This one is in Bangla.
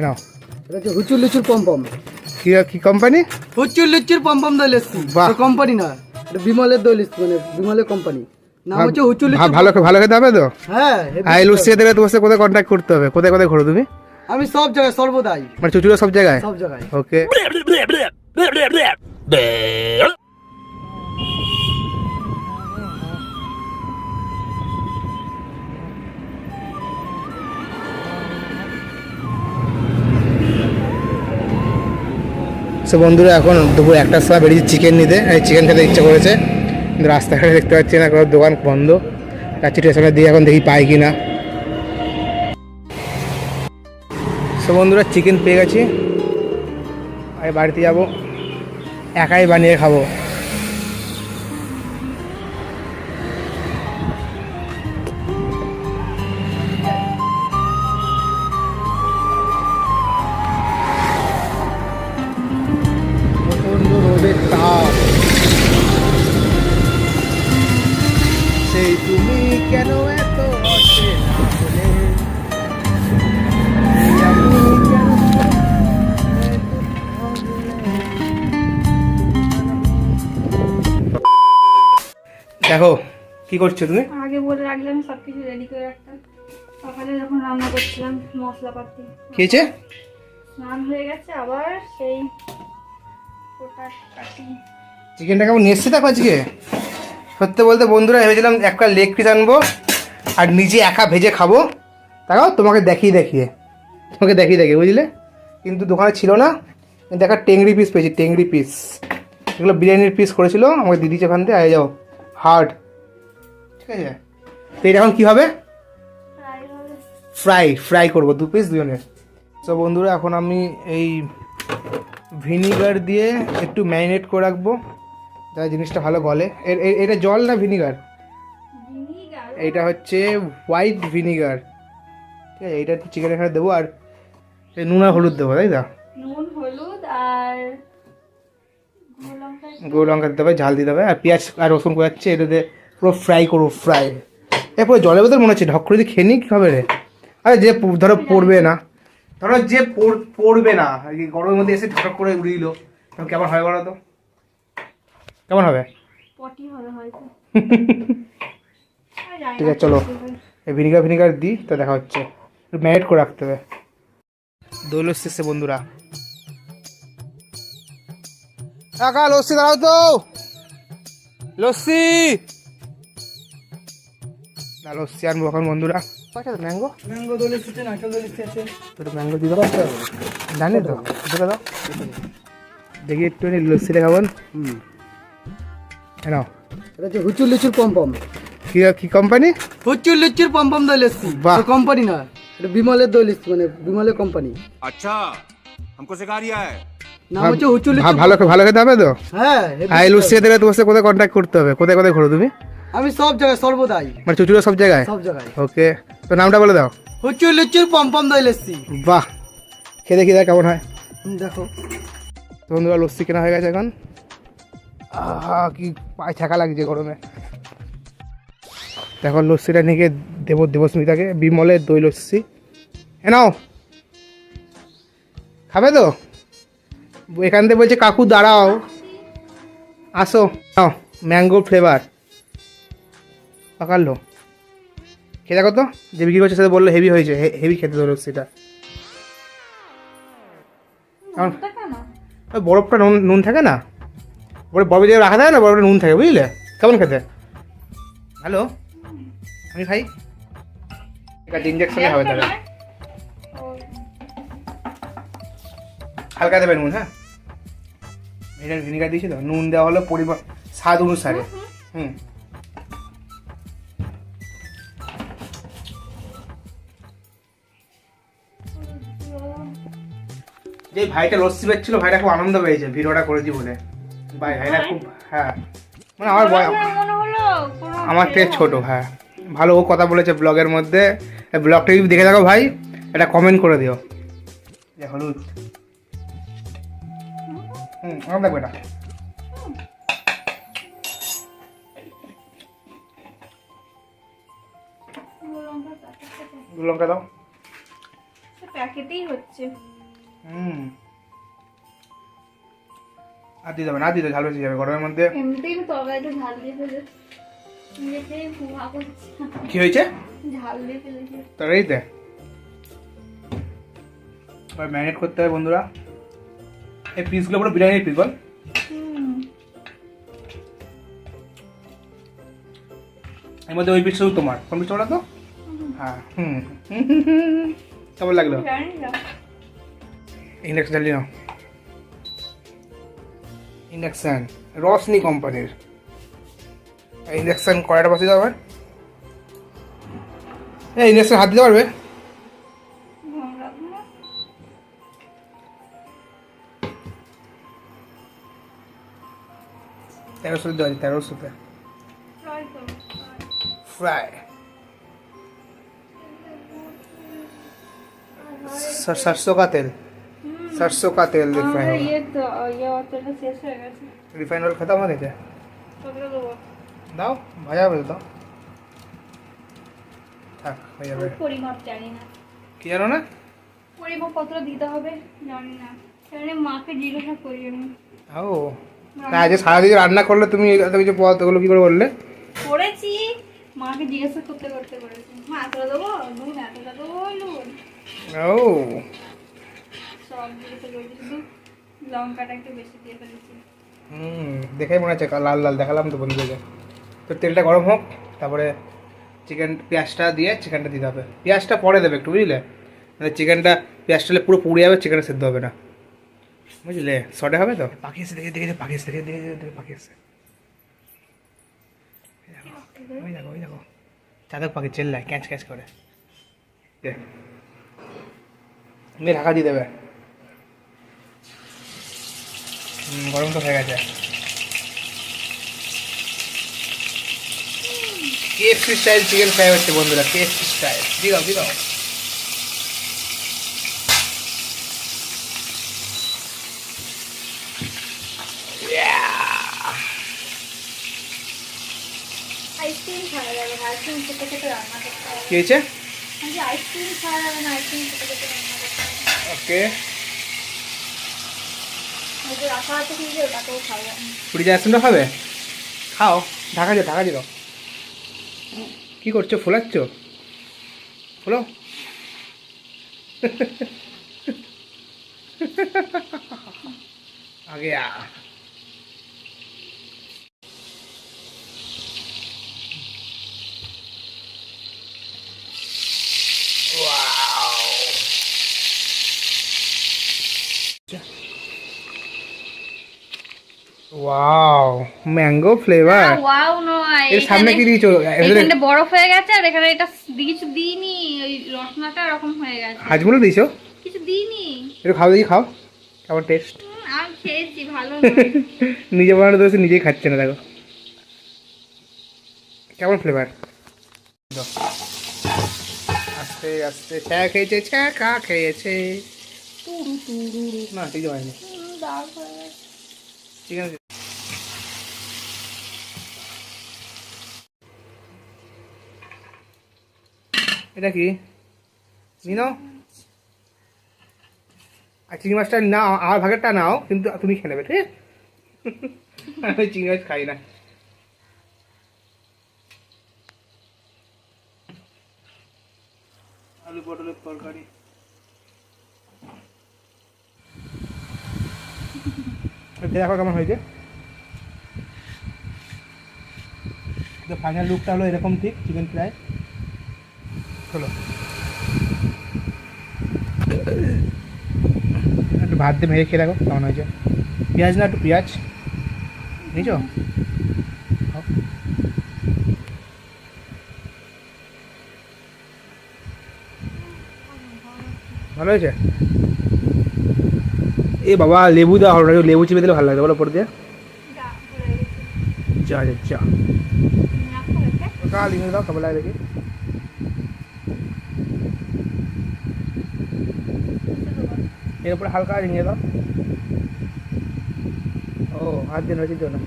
নাও। এটা হচ্ছে হুচুর লুচুর পমপম। কি কোম্পানি? হুচুর লুচুর পমপম দই লস্যি। বাহ। কোম্পানি না, এটা বিমলের দই লস্যি, মানে বিমলের কোম্পানি। নাম হচ্ছে হুচুর লুচুর। ভালো খেতে হবে তো? হ্যাঁ, আই লস্যি দেবে, তোমার সাথে কোথায় কন্ট্যাক্ট করতে হবে? কোথায় কোথায় ঘোরো তুমি? আমি সব জায়গায় সর্বদাই, মানে চুচুড়া সব জায়গায়? সব জায়গায়। ওকে। সো বন্ধুরা, এখন দুপুর 1টার সময় বেরিয়েছি চিকেন নিতে। এই চিকেন খেতে ইচ্ছা করেছে, কিন্তু রাস্তাঘাটে দেখতে পাচ্ছি না, কোনো দোকান বন্ধ। যাচ্ছি স্টেশনে দিয়ে, এখন দেখি পাই কি না। সো বন্ধুরা, চিকেন পেয়ে গেছি, আর বাড়িতে যাবো, একাই বানিয়ে খাবো। প্রচণ্ড রোদের তাপ, সেই তুমি কেন এত অচেনা হলে, সেই আমি কেন দেখো কি করছো তুমি? আগে বলে রাখলাম সবকিছু রেডি করে রাখতাম। সকালে যখন রান্না করছিলাম মশলাপাতি কি হয়েছে? স্নান হয়ে গেছে, আবার সেই ওটা কাটি। চিকেনটা কেমন নিয়ে এসছি দেখো আজকে। সত্যি বলতে বন্ধুরা, ভেবেছিলাম একটা লেগ পিস আনবো আর নিজে একা ভেজে খাবো, দেখো তোমাকে দেখিয়ে বুঝলে, কিন্তু দোকানে ছিল না। কিন্তু একটা টেংরি পিস পেয়েছি, টেংরি পিস। এগুলো বিরিয়ানির পিস করেছিল, আমাকে দিদিছে ওখান থেকে। আয় যাও, হার্ড। ঠিক আছে, তো এটা এখন কী হবে? ফ্রাই করবো 2 পিস দুজনের। তো বন্ধুরা, এখন আমি এই ভিনিগার দিয়ে একটু ম্যারিনেট করে রাখবো, যাতে জিনিসটা ভালো গলে। এটা জল না ভিনিগার? এইটা হচ্ছে হোয়াইট ভিনিগার। ঠিক আছে, এইটা চিকেন এখানে দেবো, আর নুন আর হলুদ দেবো, তাই তো? নুন, হলুদ আর গুঁড়ো লঙ্কা দিতে হবে, ঝাল দিতে হবে, আর পেঁয়াজ আর রসুন করে যাচ্ছে। এটাতে পুরো ফ্রাই করবো, ফ্রাই। পুরো জলের ভেতর মনে হচ্ছে, ঢক করে দিয়ে খেয়ে নিই, কী হবে রে? আরে যে ধরো পড়বে না, পড়বে না, গরমের মধ্যে এসে ঢক করে উড়িয়ে দিল, কেমন হবে বলো তো? কেমন হবে? পটি হবে হয়তো। ঠিক আছে, চলো এই ভিনিগার দিই, তো দেখা হচ্ছে। একটু ম্যারিনেট করে রাখতে হবে। দই লস্যি এসছে বন্ধুরা। কাকা লস্যি দাঁড়াও তো, লস্যি না, লস্যি আনবো এখন বন্ধুরা। আচ্ছা, ম্যাঙ্গো দই লস্যি আছে, নারকেল দই লস্যি আছে। একটু ম্যাঙ্গো দিয়ে দেবো, জানি তো, দিয়ে দাও দেখি একটু লস্যিটা খাবেন। নাও। এটা হচ্ছে হুচুর লুচুর পমপম। কি কোম্পানি? হুচুর লুচুর পমপম দই লস্যি। বাহ। কোম্পানি না, এটা বিমলের দই লস্যি, মানে বিমলের কোম্পানি। अच्छा हमको सिखा रिया है। নাম হচ্ছে হুচুর লুচুর। ভালো খেতে হবে তো? হ্যাঁ, আই লস্যি দেবে, তোমার সাথে কোথায় কন্ট্যাক্ট করতে হবে? কোথায় কোথায় ঘোরো তুমি? আমি সব জায়গায় সর্বদাই, মানে চুচুড়া সব জায়গায়? সব জায়গায়। ওকে, তো নামটা বলে দাও। হুচুর লুচুর পমপম দই লস্যি। বাহ, খেয়ে দেখি কেমন হয়। দেখো তো বন্ধুরা, লস্যি কেনা হয়ে গেছে এখন। আহা, কি পায়ে ছাকা লাগছে গরমে। দেখো লস্যিটা নিয়ে গিয়ে দেবো দেবস্মিতাকে, বিমলের দই লস্যি। এ নাও, খাবে তো? এখান থেকে বলছে কাকু দাঁড়াও, আসো, নাও ম্যাঙ্গো ফ্লেভার। পাকালো, খেয়ে দেখো তো, যে বিক্রি করছে সাথে বললো হেভি হয়েছে, হেভি খেতে দই লস্যিটা। বরফটা নুন থাকে না, বরফে যে রাখা থাকে না, বরফটা নুন থাকে, বুঝলে? কেমন খেতে? হ্যালো, আমি খাই। ঠিক আছে, ইঞ্জেকশনে হবে তাহলে। হালকা দেবে নুন, হ্যাঁ। এটা ভিনিগার দিয়েছি তো, নুন দেওয়া হলো পরিমাণ স্বাদ অনুসারে। যে ভাইটা লস্যি বেচছিল, ভাইটা খুব আনন্দ পেয়েছে ভিডিওটা করেছি বলে। ভাইটা খুব, হ্যাঁ, মানে আমার থেকে ছোট, হ্যাঁ, ভালো ও কথা বলেছে ব্লগের মধ্যে। ব্লগটা যদি দেখে থাকো ভাই, এটা কমেন্ট করে দিও। হলুদ, আমার দেখবে এটা। লঙ্কা দাও। প্যাকেটেই হচ্ছে। আর দিতে হবে না, দিতে ঝাল বেশি যাবে গরমের মধ্যে। এমনিতেই তো তরকারিতে ঝাল দিয়ে ফেলেছে, নিজেতেই ভুয়া করছে, কি হয়েছে ঝাল দিয়ে ফেলেছে। তরকারিতে? এবার ম্যারিনেট করতে হবে বন্ধুরা। এই পিসগুলো পুরো বিরিয়ানির পিস বল। এর মধ্যে ওই পিস শুধু তোমার, কোন পিসটা বলো তো? হ্যাঁ কেমন লাগলো? জানি না। ইন্ডাকশন চালিয়ে নাও। ইন্ডাকশন রসনি কোম্পানির ইন্ডাকশন কড়াইটা বসিয়ে দাও। হ্যাঁ ইন্ডাকশন হাত দিতে পারবে? তেরোশো দেওয়া আছে, 1300-তে ফ্রাই। सरसों का तेल, सरसों का तेल रिफाइन আমাদের होगा। ইয়ে তো ইয়ে অতটা শেষ হয়ে গেছে। रिफाइन ऑयल खत्म हो गया क्या? কতটা দেবো? दाओ भाजा बोल दो। থাক হয়ে যাবে। পরিমাপ জানি না, কি জানো না? পরিমাপ কতটা দিতে হবে জানি না, তাহলে মাকে জিজ্ঞাসা করি আমি। ও তা আজ সারাদিন রান্না করলে তুমি এত কিছু পদ ওগুলো কি করে বললে? করেছি, মাকে জিজ্ঞাসা করতে করতে করেছি। মা এতটা দেবো নুন, এতটা দেবো নুন, ও সব জিজ্ঞাসা করেছি, শুধু লঙ্কাটা একটু বেশি দিয়ে ফেলেছি। দেখেই মনে হচ্ছে লাল লাল দেখালাম তো বন্ধুদেরকে। তো তেলটা গরম হোক, তারপরে চিকেন পেঁয়াজটা দিয়ে চিকেনটা দিতে হবে। পেঁয়াজটা পরে দেবে একটু বুঝলে, মানে চিকেনটা পেঁয়াজটা পুরো পুড়ে যাবে, চিকেনটা সেদ্ধ হবে না বুঝলে, শর্টে হবে তো। পাখি এসে দেখে দেখে পাখি এসে দেখে দেখে পাখি এসে ওই দেখো ওই দেখো চাদক পাখি চেল্লায় ক্যাচ ক্যাচ করে। মেয়ে ঢাকা দিয়ে দেবে। গরম তো হয়ে গেছে। KFC স্টাইল চিকেন ফ্রাই হচ্ছে বন্ধুরা, KFC স্টাইল। দিও দিও আইসক্রিম খাওয়া যাবে না, আইসক্রিম খেতে খেতে রান্না করতে হবে। কি হয়েছে? আজকে আইসক্রিম খাওয়া যাবে না, আইসক্রিম খেতে খেতে রান্না করতে হবে। ওকে ওই যে রাখা আছে ফ্রিজে, ওটাকেও খাওয়া যাবে না। ফ্রিজে আইসক্রিমটা খাবে? খাও, ঢাকা দিও ঢাকা দিও। কি করছো, ফোলাচ্ছ? ফোলো। আগে ওয়াও ম্যাঙ্গো ফ্লেভার। ওয়াও নয়, এর সামনে কি দিয়েছো? এখানে বরফ হয়ে গেছে, আর এখানে এটা কিছু দিইনি, ওই রসনাটা এরকম হয়ে গেছে। হাজমুলো দিয়েছো? কিছু দিইনি। একটু খাও দেখি, খাও কেমন টেস্ট। আমি খেয়েছি, ভালো নয়। নিজে বানানো দোষে নিজেই খাচ্ছে না, দেখো কেমন ফ্লেভার। আস্তে আস্তে ছ্যা খেয়েছে, ছ্যাঁকা খেয়েছে। না ঠিক হয়নি, দারুণ হয়ে গেছে। ঠিক আছে। এটা কি নিনো? আর চিংড়ি মাছটা নাও, আমার ভাগেরটা নাও, কিন্তু তুমি খেয়ে নেবে, ঠিক আছে? আমি চিংড়ি মাছ খাই না। আলু পটলের তরকারি। দেখো কেমন হয়েছে। ফাইনাল লুকটা হলো এরকম, ঠিক চিকেন ফ্রাই। চলো একটু ভাত দিয়ে ভেজে খেয়ে দেখো কেমন হয়েছে। পেঁয়াজ না, একটু পেঁয়াজ নিয়েছো? ভালো হয়েছে? এ বাবা লেবু দেওয়া হলো না, লেবু চিপে দিলে ভালো লাগবে বলো উপর দিয়ে। যা যা যা কাল ইংরেজি দাও, কেমন লাগে দেখি। এর উপরে হালকা ঝিঙে দাও। ও হাত দিয়ে নড়েছি তো না।